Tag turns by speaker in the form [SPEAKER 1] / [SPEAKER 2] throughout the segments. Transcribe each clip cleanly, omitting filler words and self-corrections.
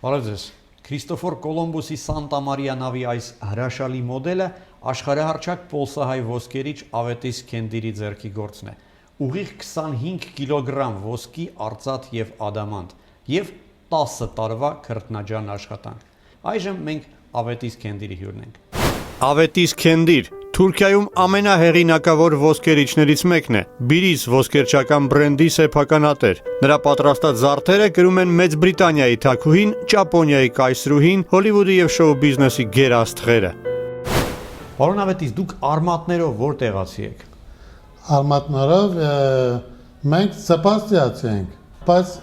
[SPEAKER 1] Բարև Քրիստոֆոր Կոլոմբոսի Սանտա Մարիա նավի այս հրաշալի մոդելը աշխարհահռչակ պոլսահայ ոսկերիչ Ավետիս Քենդիրի ձեռքի գործն է։ Ուղիղ 25 կիլոգրամ ոսկի, արծաթ եւ ադամանտ եւ 10 տարվա քրտնաջան աշխատանք։ Այժմ մենք Ավետիս Քենդիրի հյուրն ենք։ Ավետիս Քենդիր Թուրքիայում ամենահեղինակավոր ոսկերիչներից մեկն է։ Բիրիզ ոսկերչական բրենդի սեփականատեր։ Նրա պատրաստած զարդերը կրում են Մեծ Բրիտանիայի թագուհին, Ճապոնիայի կայսրուհին, Հոլիվուդի եւ շոու բիզնեսի գերաստղերը։ Պարոն Ավետիս, դուք արմատներով որտեղացի եք։
[SPEAKER 2] Արմատներով մենք Սեբաստիացի ենք, բայց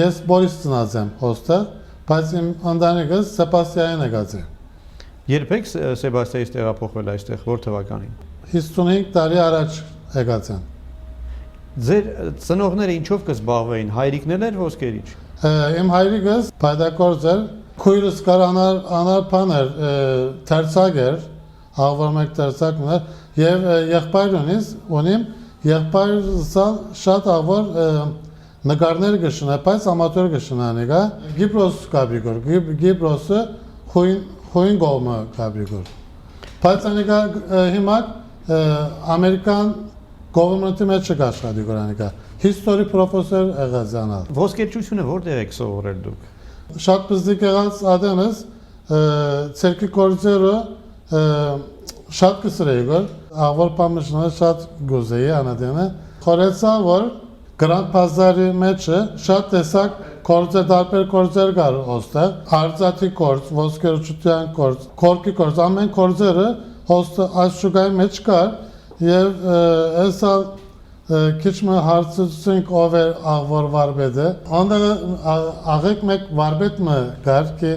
[SPEAKER 2] ես Բորիս ծնած եմ հոստեղ, բայց իմ ընտանիքս Սեբաստիայից եկած է։
[SPEAKER 1] Երբ եք Սեբաստիայից տեղափոխվել այստեղ, որ թվականին։
[SPEAKER 2] 55 տարի առաջ եկած են։
[SPEAKER 1] Ձեր ծնողները ինչով կզբաղվեին, հայրիկն էլ էր ոսկերիչ։
[SPEAKER 2] Իմ հայրիկս փայտակորձ էր, քույրս կար անար էր, թերցակ էր, աղվոր մեկ թերցակն էր, եւ եղբայրունից ունիմ եղբայրս շատ աղվոր նկարներ կշնա, բայց ամատոր կշնանիկա, Գիպրոս կաբիգոր, Գիպրոսը խույն գողմը կաբիգոր։ Բայց անիկա հիմա ամերիկան գովմենտի մեջ չկաշխատի գորանիկա, հիստորի պրոֆեսոր եղածանալ։
[SPEAKER 1] Ոսկերչությունը որտեղ եք սովորել դուք։
[SPEAKER 2] Շատ պզդիկ եղած ադենս, ցերկի կորձերը շատ կսրեի գոր, աղվոր պամշնը շատ գոզեի անադենը, խորեցա, որ Grand Pazari մեջը շատ տեսակ կորձեր, տարբեր կորձեր կար հոստեղ, արծաթի կորձ, ոսկերչության կորձ, քորքի կորձ, ամեն կորձերը հոստեղ այս շուկայի մեջ կար եւ հեսա քիչ մը հարցուցենք ով էր աղվոր վարպետը, անդեղ աղեկ մեկ վարպետ կար, ki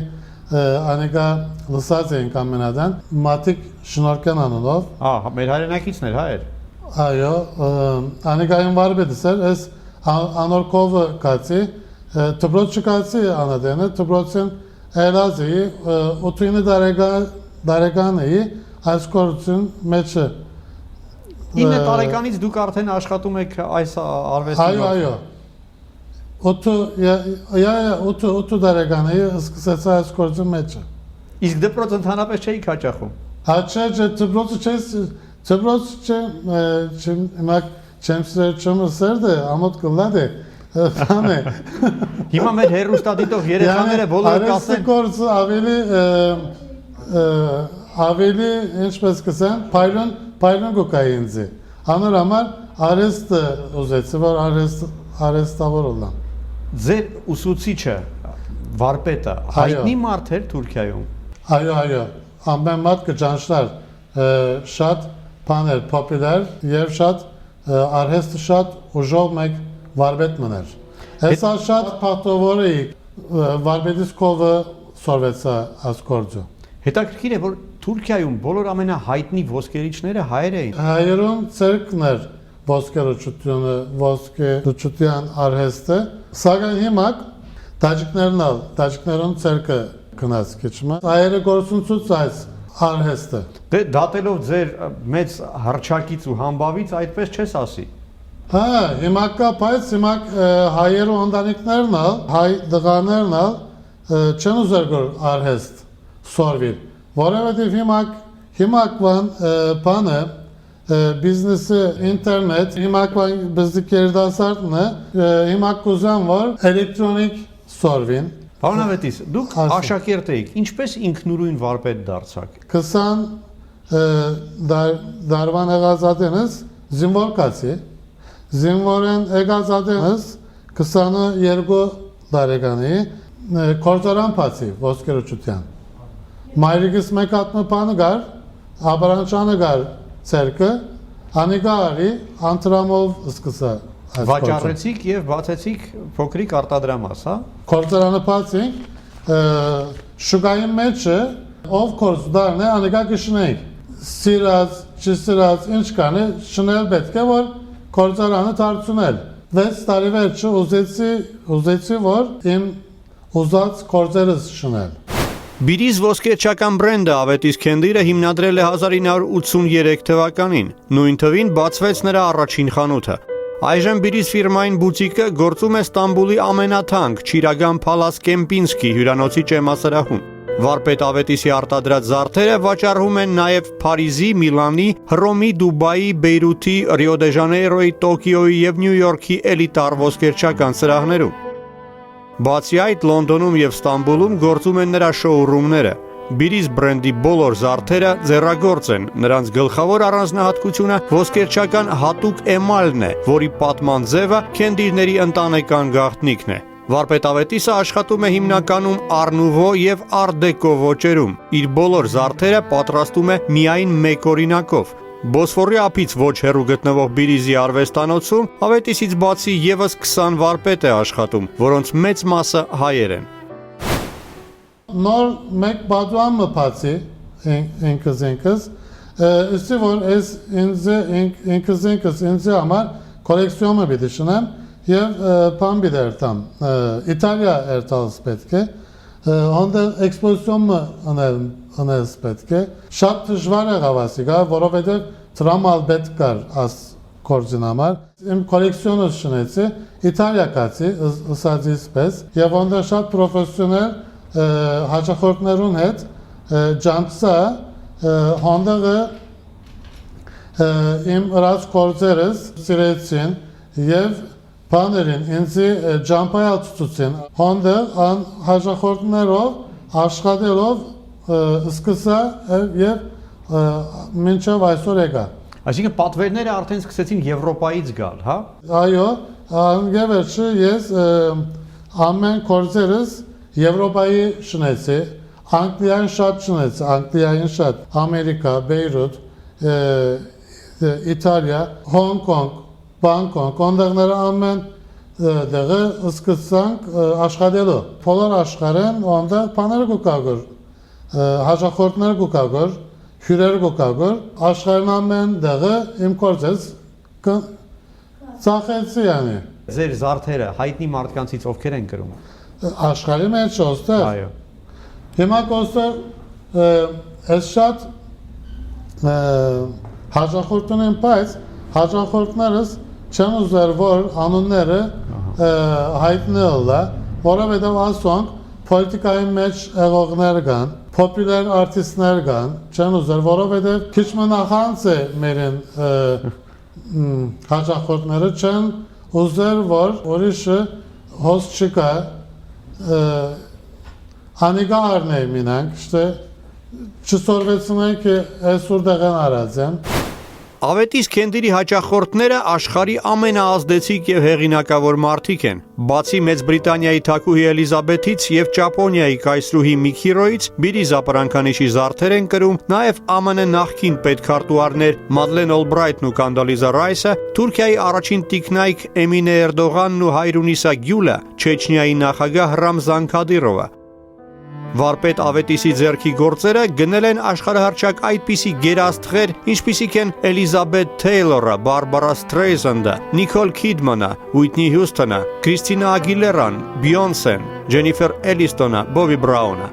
[SPEAKER 2] անիկա լսած էինք ամենադան, Մատիկ Շնորհկյան անունով։
[SPEAKER 1] Մեր հայրենակիցն էր, հայր։
[SPEAKER 2] Այո, անիկային վարպետս էր, ես անորքովը կացի, տբրոց չկացի անադենը, տբրոցին էլազի, 89 դարեկանի այս կորություն մեջը։
[SPEAKER 1] 9 տարեկանից դուք արդեն աշխատում եք այս արվեստի։
[SPEAKER 2] Այո, 8 դարեկանի սկսեցա այս կորություն մեջը։
[SPEAKER 1] Իսկ դպրոց ընդհանրապես չէիք հաճախում։
[SPEAKER 2] Հաճա դպրոցը չես Ծբրոց չեմ սերդը, ամոտ կլատ է, վան է։
[SPEAKER 1] Հիմա մեր հեռուստադիտող երեխաները բոլորը կասեն։
[SPEAKER 2] Ավելի ինչպես կսեն, պայլուն գուկայի ինձի։ Անոր համար արեստը ուզեցի, որ արեստավոր ուլան։
[SPEAKER 1] Ձեր ուսուցիչը, վարպետը, հայտնի մարդ էր Թուրքիայում։
[SPEAKER 2] Այո, ամեն մարդ կճանշնար շատ Paner popüler եւ շատ արհեստը շատ ուժով մեկ վարպետ մներ։ Հեսա շատ պատվավոր էի վարպետից կովը սորվեցա այս գործը։
[SPEAKER 1] Հետաքրքիր է, որ Թուրքիայում բոլոր ամենահայտնի ոսկերիչները հայեր էին։
[SPEAKER 2] Հայերուն ցերկն էր ոսկերչության արհեստը, սակայն հիմա տաջիկներուն ցերկը գնաց քիչմը։ Հայերը գործունեություն այս արհեստը։
[SPEAKER 1] Դե դատելով ձեր մեծ հռչակից ու համբավից այդպես չես ասի։
[SPEAKER 2] Հա, հիմա կա, բայց հիմա հայերու ընտանիքներն ալ, հայ դղաներն ալ չեն ուզեր գոր արհեստ սորվիր, որովհետև հիմակվան բանը բիզնեսը ինտերնետ, հիմակվան բզդիկ երդասարտն է, հիմակ ուզան որ էլեկտրոնիկ սորվին։
[SPEAKER 1] Պարոն Ավետիս, դուք աշակերտ էիք, ինչպես ինքնուրույն վարպետ դարձաք։
[SPEAKER 2] 20 դարվան եղածատենս զինվոր կացի, զինվորեն եղածատենս 22 դարեկանի կորձարան պացի ոսկերոչության։ Մայրիկս մեկ ատմը պանը գար, աբարանչանը գար ցերկը, անիկա արի անտրամով սկսա։
[SPEAKER 1] Վաճառեցիք եւ բացեցիք փոքրիկ արտադրամաս, հա։
[SPEAKER 2] Կորձարանը պացինք, շուկայի մեջը ով կորձ դարն է, անիկա կշնեինք։ Սիրած, չսիրած, ինչ կան է, շնել պետք է, որ կորձարանը դարձունել։ 6 տարի վերջը ուզեցի, որ իմ ուզած կորձերս շնել։
[SPEAKER 1] Բիրիզ ոսկերչական բրենդը Ավետիս Քենդիրը հիմնադրել է 1983 թվականին։ Նույն թվին բացվեց նրա առաջին խանութը։ Այժմ Բիրիս ֆիրմային բուտիկը գործում է Ստամբուլի ամենաթանկ Չիրագան Փալաս Կեմպինսկի հյուրանոցի ճեմասրահում։ Վարպետ Ավետիսի արտադրած զարդերը վաճառվում են նաև Փարիզի, Միլանի, Հռոմի, Դուբայի, Բեյրութի, Ռիո դե Ժանեյրոյի, Տոկիոյի եւ Նյու Յորքի էլիտար ոսկերչական սրահներում։ Բացի այդ, Լոնդոնում եւ Ստամբուլում գործում են նրա շոուրումները։ Բիրիս բրենդի բոլոր զարդերը ձեռագործ են, նրանց գլխավոր առանձնահատկությունը ոսկերչական հատուկ էմալն է, որի պատման ձևը քենդիրների ընտանեկան գաղտնիքն է։ Վարպետ Ավետիսը աշխատում է հիմնականում Ար-Նուվո եւ Ար-Դեկո ոճերում։ Իր բոլոր զարդերը պատրաստում է միայն մեկ օրինակով։ Բոսֆորի ափից ոչ հեռու գտնվող Բիրիզի արվեստանոցում Ավետիսից բացի եւս 20 վարպետ է աշխատում, որոնց մեծ մասը հայեր են։
[SPEAKER 2] Նոր մեկ բادوان մփացի ինքս ըստի որ ես ինքս համար կոլեկցիոնը պիտի շնեմ եւ բան պիտի երթամ Իտալիա երթալս պետք է հոնդել էքսպոզիցիոնը անելս պետք է շատ դժվար է գավասիկա որովհետեւ դրամալ պետք կար աս կորձին համար իմ կոլեկցիոնը շնեցի Իտալիա կացի ըսածից պես եւ հոնդել շատ պրոֆեսիոնալ հաճախորդներուն հետ ջանցա հոնդեղը իմ ռաց կորձերս սիրեցին եւ բաներին ինձի ջամպայալ ցուցուցին հոնդեղ ան հաճախորդներով աշխատելով սկսա եւ մինչեւ այսօր եկա
[SPEAKER 1] Այսինքն պատվերները արդեն սկսեցին Եվրոպայից գալ, հա?
[SPEAKER 2] Այո, անգևերջը ես ամեն կորձերս Եվրոպայի շնեցի, Անգլիային շատ շնեցի, Անգլիային շատ, Ամերիկա, Բեյրութ, Իտալիա, Հոնգ Կոնգ, Բանգկոկ, ոնդեղները ամեն դեղը սկսանք աշխատելու։ Բոլոր աշխարհեն ոնդեղ բաները կուկագոր, հաճախորդներ կուկագոր, հյուրեր կուկագոր, աշխարհն ամեն դեղը իմ կորձես ծախեցի անի։
[SPEAKER 1] Ձեր զարդերը հայտնի մարդկանցից ովքեր են կրում։
[SPEAKER 2] Աշխարհի մեջ ոստեղ։
[SPEAKER 1] Այո։
[SPEAKER 2] Հիմա կոստեղ ես շատ հաճախորդն եմ, բայց հաճախորդներս չեն ուզեր որ անունները հայտնել, որովհետև ասոնք պոլիտիկայի մեջ եղողներ կան, պոպուլար արտիստներ կան, չեն ուզեր, որովհետև քիչ մնախանց է մերին հաճախորդները չեն ուզեր որ ուրիշը հոս չկա Անիկա արնեի մինանք, շտե չսորվեցնենք այսուր դեղեն արած եմ։
[SPEAKER 1] Ավետիս քենդիրի հաճախորդները աշխարհի ամենաազդեցիկ եւ հեղինակավոր մարդիկ են։ Բացի Մեծ Բրիտանիայի թագուհի Էլիզաբեթից եւ Ճապոնիայի կայսրուհի Միքիրոյից, Բիրիս ապրանքանիշի զարդեր են կրում նաեւ ԱՄՆ նախկին պետքարտուարներ Մադլեն Օլբրայթն ու Կանդալիզա Ռայսը, Թուրքիայի առաջին տիկնայք Էմինե Էրդողանն ու Հայրունիսա Գյուլը, Չեչնիայի նախագահ Ռամզան Քադիրովը։ Վարպետ Ավետիսի ձեռքի գործերը գնել են աշխարհահռչակ այդպիսի գերաստղեր, ինչպիսիք են Էլիզաբեթ Թեյլորը, Բարբարա Սթրեյզանդը, Նիկոլ Քիդմանը, Ուիթնի Հյուսթոնը, Քրիստինա Ագիլերան, Բիյոնսեն, Ջենիֆեր Էլիստոնը, Բոբի Բրաունը։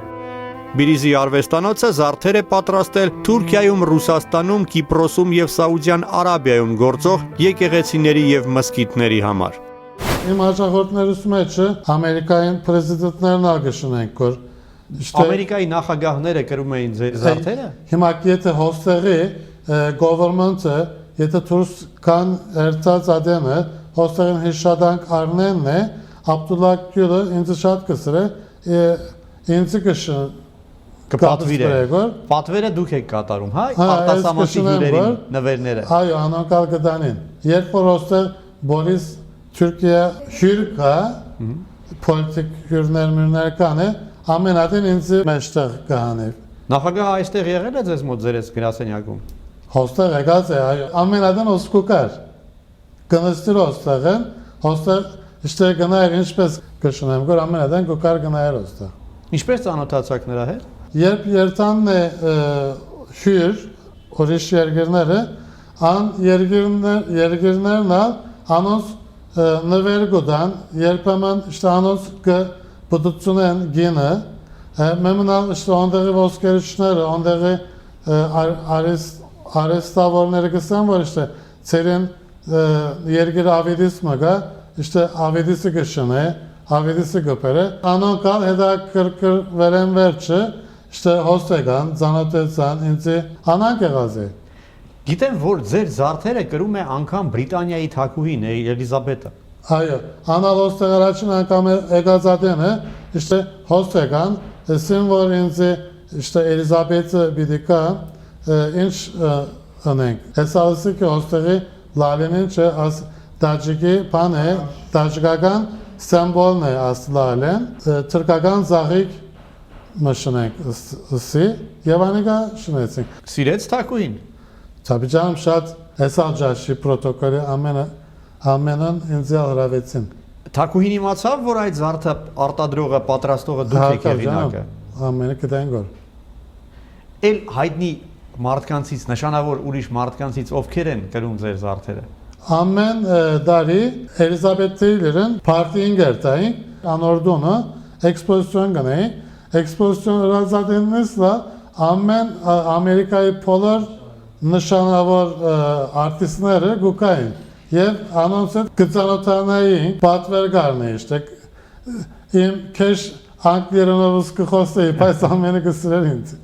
[SPEAKER 1] Բիրիզի արվեստանոցը զարդեր է պատրաստել Թուրքիայում, Ռուսաստանում, Կիպրոսում եւ Սաուդյան Արաբիայում գործող եկեղեցիների եւ մզկիթների համար։
[SPEAKER 2] Իմ հաճախորդներս մեջը Ամերիկայի պրեզիդենտներն ագշնենք որ
[SPEAKER 1] Ամերիկայի նախագահները կրում էին ձեր զարդերը։
[SPEAKER 2] Հիմա եթե հոստեղի government-ը, եթե դուրս կան երթած ադենը, հոստեղին հիշադանք արնենն է, Աբդուլլա Գյուլը ինձ շատ կսր է, ինձ
[SPEAKER 1] կպատվիրե։ Պատվերը դուք եք կատարում, հա, արտասահմանցի հյուրերին նվերները։
[SPEAKER 2] Այո, անոնքալ կդանին։ Երբ որ հոստեղ Բորիս Թուրքիա հյուր կա, պոլիտիկ հյուրներ կան է, ամենատին ինձ մեջտեղ կհանիվ։
[SPEAKER 1] Նախագահը այստեղ եղել է ձեզ մոտ ձերես գրասենյակում։
[SPEAKER 2] Հոստեղ եկած է, այո, ամենատին ոսկու կար։ Գնստիր հոստեղ են, հոստեղ իշտեղ գնայր ինչպես կշնեմ, որ ամենատին կուկար գնայր հոստեղ։
[SPEAKER 1] Ինչպես ծանոթացաք նրա հետ։
[SPEAKER 2] Երբ երթանն է հյուր, ուրիշ երկրները, ան երկրներն անոնց նվեր գուդան, երբեմն իշտեղ անոնց Պտուցունեն գինը, մեմնալ ondեղի ոսկերիչները, ondեղի արեստավորները գսան, որ իշտե ծերին երկիր ավետիս մգա, işte ավետիսը գշնե, ավետիսը գպերը, անոն կալ հետաքրքրվել են վերջը, işte հոստեգան, ծանոթեցան, ինձի անանք եղած է։
[SPEAKER 1] Գիտեմ, որ ձեր զարդերը կրում է անգամ Բրիտանիայի թագուհին Էլիզաբեթը։
[SPEAKER 2] Այո, անալ հոստեգ առաջին անգամ եկած ադեն է, işte հոստեգան, ասին որ ինձի işte Էլիզաբեթը պիտի կա, ինչ անենք։ Հեսալսի ki հոստեգի լալենին չէ, աս դաջիկի բան է, դաջիկական սեմբոլն է աս լալեն, թրկական զաղիկ մշնենք ըսի, և անիկա շնեցինք։
[SPEAKER 1] Սիրեց թագուհին։
[SPEAKER 2] Tabii շատ հեսալ ջաշի պրոտոկոլի ամենն ինձի հրավեցին։
[SPEAKER 1] Թագուհին իմացավ, որ այդ զարդը արտադրողը, պատրաստողը դուք եք հեղինակը։
[SPEAKER 2] Ամենը գիտեն գոր։
[SPEAKER 1] Էլ հայտնի մարդկանցից, նշանավոր ուրիշ մարդկանցից ովքեր են կրում ձեր զարդերը։
[SPEAKER 2] Ամեն դարի Էլիզաբեթ Թեյլերն պարտիին գերտային, անորդոնը էքսպոզիցիոն գնեի, էքսպոզիցիոն հրազատեննեսլա ամեն Ամերիկայի բոլոր նշանավոր արտիստները գուկային եւ անոնց հետ գծանոթանային պատվերգարն է իշտե իմ քեշ անգլերենով սկխոսեի բայց ամենը գսրել ինձ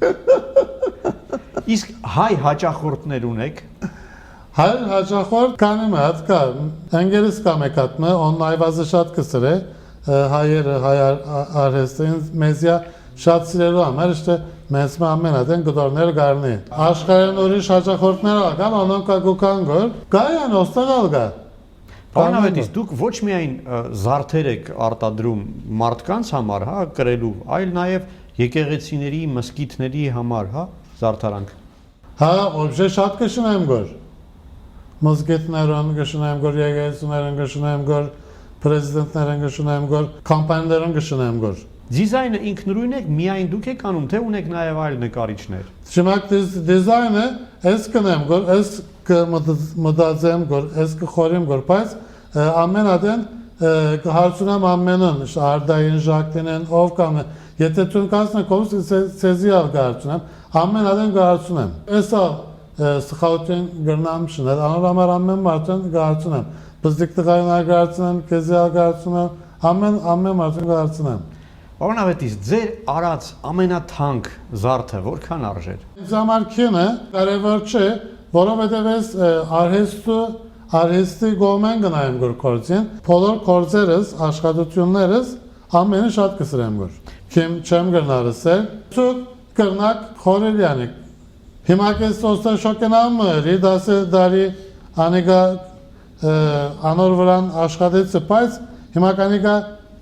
[SPEAKER 1] Իսկ հայ հաճախորդներ ունեք։
[SPEAKER 2] Հայ հաճախորդ կանի մատ կա անգերս կա մեկատմը on այվազը շատ կսր է հայերը հայ արհեստին մեզիա շատ սիրելու համար իշտե մեզ ամենադեն գդորներ գարնի աշխարհեն ուրիշ հաճախորդներ ական անոնք կգուկան գոր գայան ոստաղալ գա
[SPEAKER 1] Բանավետից դուք ոչ միայն զարդեր եք արտադրում մարդկանց համար, հա, կրելու, այլ նաև եկեղեցիների, մզկիթների համար, հա, զարդարանք։
[SPEAKER 2] Հա, օբժե շատ կշնեմ գոր մզկիթներն կշնեմ գոր եկեղեցիներն կշնեմ գոր պրեզիդենտներն կշնեմ գոր կամպանիաներն կշնեմ գոր
[SPEAKER 1] Դիզայնը ինքնուրույն եք, միայն դուք եք անում, թե ունեք նաև այլ նկարիչներ։
[SPEAKER 2] Շմակ դիզայնը ես կնեմ գոր, ես կմտածեմ գոր, ես կխորեմ գոր, բայց ամենադեն կհարցունեմ ամենն, արդային ժակտինեն, ով կամ է, եթե տուն կասնեք ով սեզի ալ կհարցունեմ, ամենադեն կհարցունեմ։ Ես սխալություն գրնամ շնել, անոր համար ամեն մարդեն կհարցունեմ, բզդիկ տղային ալ կհարցունեմ, կեզի ալ կհարցունեմ, ամեն մարդեն կհարցունեմ։
[SPEAKER 1] Բանավետից ձեր արած ամենաթանկ զարդը որքան արժեր։
[SPEAKER 2] Ինձ համար քինը կարևոր չէ, որովհետև ես արհեստի գոմեն գնայեմ գոր կորձին, բոլոր կորձերս, աշխատություններս ամենը շատ կսրեմ գոր։ Քիմ չեմ գրնարս է, ցուկ կրնակ խորել յանիկ։ Հիմա կես ոստա շոկենամ մրի, դասը դարի անիգա անոր վրան աշխատեցը, բայց հիմա կանիգա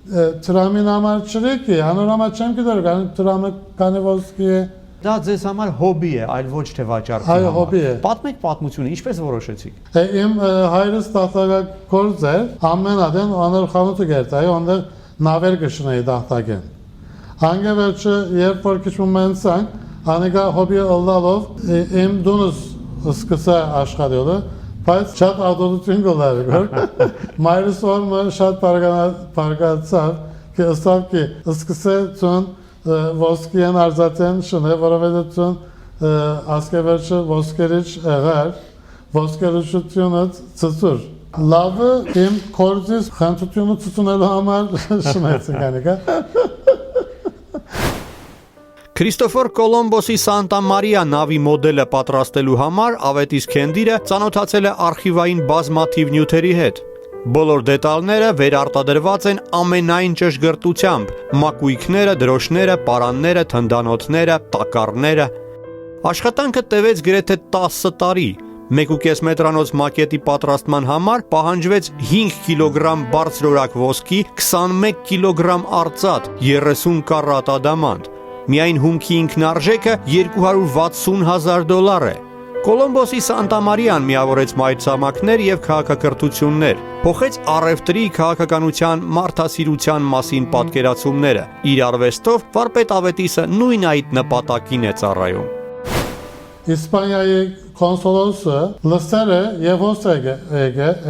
[SPEAKER 2] Տրամին համար չրեկի, անոր համար չեմ գիտոր, տրամը կանի ոսկի է։
[SPEAKER 1] Դա ձեզ համար հոբի է, այլ ոչ թե վաճառքի
[SPEAKER 2] համար։ Այո, հոբի է։
[SPEAKER 1] Պատմեք պատմությունը, ինչպես որոշեցիք։
[SPEAKER 2] Իմ հայրս տախտակագործ էր, ամենադեն անոր խանութը գերտայի, ondեղ նավեր գշնեի տախտակեն։ Անգե վերջը, երբ որ քիչ մոմենցանք, անիկա հոբի ըլլալով իմ դունս սկսա աշխատելը, բայց շատ ադոլություն գոլար գոր, մայրս օրմը շատ պարգացավ, ki ըստավ ki սկսե ծուն ոսկիեն արզատեն շնե, որովհետև ծուն ասկևերջը ոսկերիչ եղար, ոսկերիչությունը ծծուր։ Լավը իմ կորձիս խանթությունը ծծունելու համար շնեցին կանիկա։
[SPEAKER 1] Քրիստոֆոր Կոլոմբոսի Սանտա Մարիա նավի մոդելը պատրաստելու համար Ավետիս Քենդիրը ծանոթացել է արխիվային բազմաթիվ նյութերի հետ։ Բոլոր դետալները վերարտադրված են ամենայն ճշգրտությամբ՝ մակույկները, դրոշները, պարանները, թնդանոթները, տակառները։ Աշխատանքը տևեց գրեթե 10 տարի։ 1.5 մետրանոց մակետի պատրաստման համար պահանջվեց 5 կիլոգրամ բարձրորակ ոսկի, 21 կիլոգրամ արծաթ, 30 կարատ ադամանտ։ Միայն հումքի ինքնարժեքը $260,000 է։ Կոլոմբոսի Սանտա Մարիան միավորեց մայրցամաքներ եւ քաղաքակրթություններ, փոխեց առևտրի, քաղաքականության, մարդասիրության մասին պատկերացումները։ Իր արվեստով վարպետ Ավետիսը նույն այդ նպատակին է ծառայում։
[SPEAKER 2] Իսպանիայի կոնսոլոսը լսել է եւ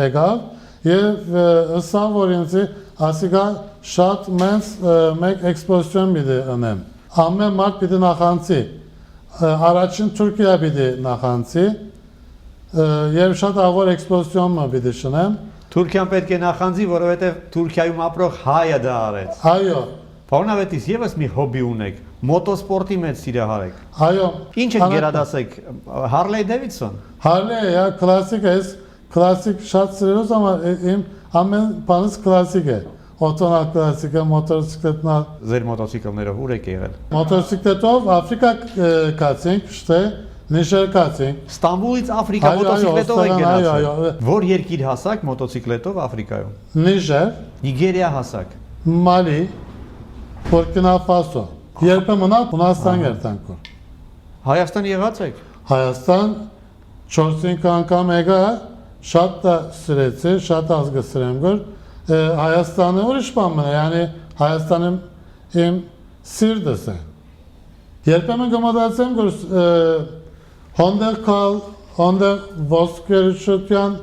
[SPEAKER 2] եկավ եւ ըսավ որ ինձ ասիկա շատ մեկ էքսպոզիցիոն պիտի ունեմ։ Ամեն մարդ պիտի նախանցի, առաջին Թուրքիա պիտի նախանցի, եւ շատ ավոր էքսպոզիոն մը պիտի շնեմ։
[SPEAKER 1] Թուրքիան պետք է նախանձի, որովհետև Թուրքիայում ապրող հայը դա արեց։
[SPEAKER 2] Այո,
[SPEAKER 1] Պարոն Ավետիս, եւս մի հոբի ունեք, մոտոսպորտի մեծ սիրահար եք։
[SPEAKER 2] այո։
[SPEAKER 1] Ինչ եք գերադասեք, Harley Davidson։
[SPEAKER 2] Հարլեյը է, կլասիկ է, կլասիկ շատ սիրելուց, իմ ամեն բանս կլասիկ է։ Օտոնալ կլասիկը, մոտորսիկլետնալ։
[SPEAKER 1] Ձեր մոտոցիկլներով ուր եք եղել։
[SPEAKER 2] Մոտորսիկլետով Աֆրիկա կացինք, շտե, Նիժեր կացինք։
[SPEAKER 1] Ստամբուլից Աֆրիկա
[SPEAKER 2] Այո,
[SPEAKER 1] մոտոցիկլետով եք
[SPEAKER 2] այո, այո,
[SPEAKER 1] գնացել։
[SPEAKER 2] այո։
[SPEAKER 1] Որ երկիր հասակ մոտոցիկլետով Աֆրիկայում։
[SPEAKER 2] Նիժեր,
[SPEAKER 1] Նիգերիա հասակ։
[SPEAKER 2] Մալի, Բուրկինա Ֆասո։ Երբեմն Հունաստան երթանք։
[SPEAKER 1] Հայաստան եղած եք։
[SPEAKER 2] Հայաստան 4-5 անգամ եկա, շատ դա սրեցի, շատ ազգը սրեմ գոր։ Հայաստանը ուրիշ բան է, yani Հայաստանը իմ սիրտս է։ Երբեմն գմադացեմ գոր հոնդեր կալ, հոնդեր ոսկերչության,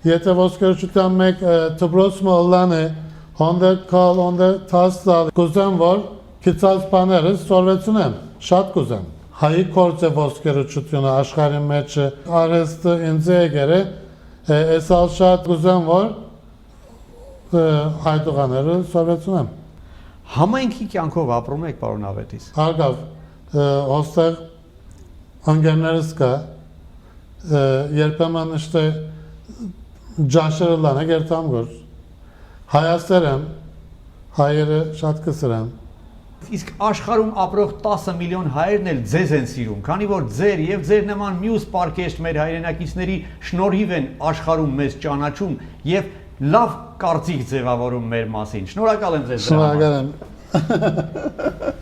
[SPEAKER 2] եթե ոսկերչության մեկ թբրոսմը ըլլան է, հոնդեր կալ, հոնդեր թաստալ, կուզեմ, որ կիցած բաներս սորվեցունեմ, շատ կուզեմ։ Հայի կորձ է ոսկերչությունը աշխարհի մեջ արհեստը ինձ է եկել, այսալ շատ կուզեմ, որ հայտուղաները սորվեցունեմ։
[SPEAKER 1] Համայնքի կյանքով ապրում եք, պարոն Ավետիս։
[SPEAKER 2] Հարգավ, հոստեղ ընկերներս կա, երբեմն իշտե ջաշերը լան է գերտամ գոր, հայաստեր եմ, հայերը շատ կսրեմ։
[SPEAKER 1] Իսկ աշխարհում ապրող 10 միլիոն հայերն էլ ձեզ են սիրում, քանի որ ձեր եւ ձեր նման մյուս պարկեշտ մեր հայրենակիցների շնորհիվ են աշխարհում մեզ ճանաչում եւ լավ կարծիք ձևավորում մեր մասին։ Շնորհակալ եմ ձեզ դրա համար։
[SPEAKER 2] Շնորհակալ եմ։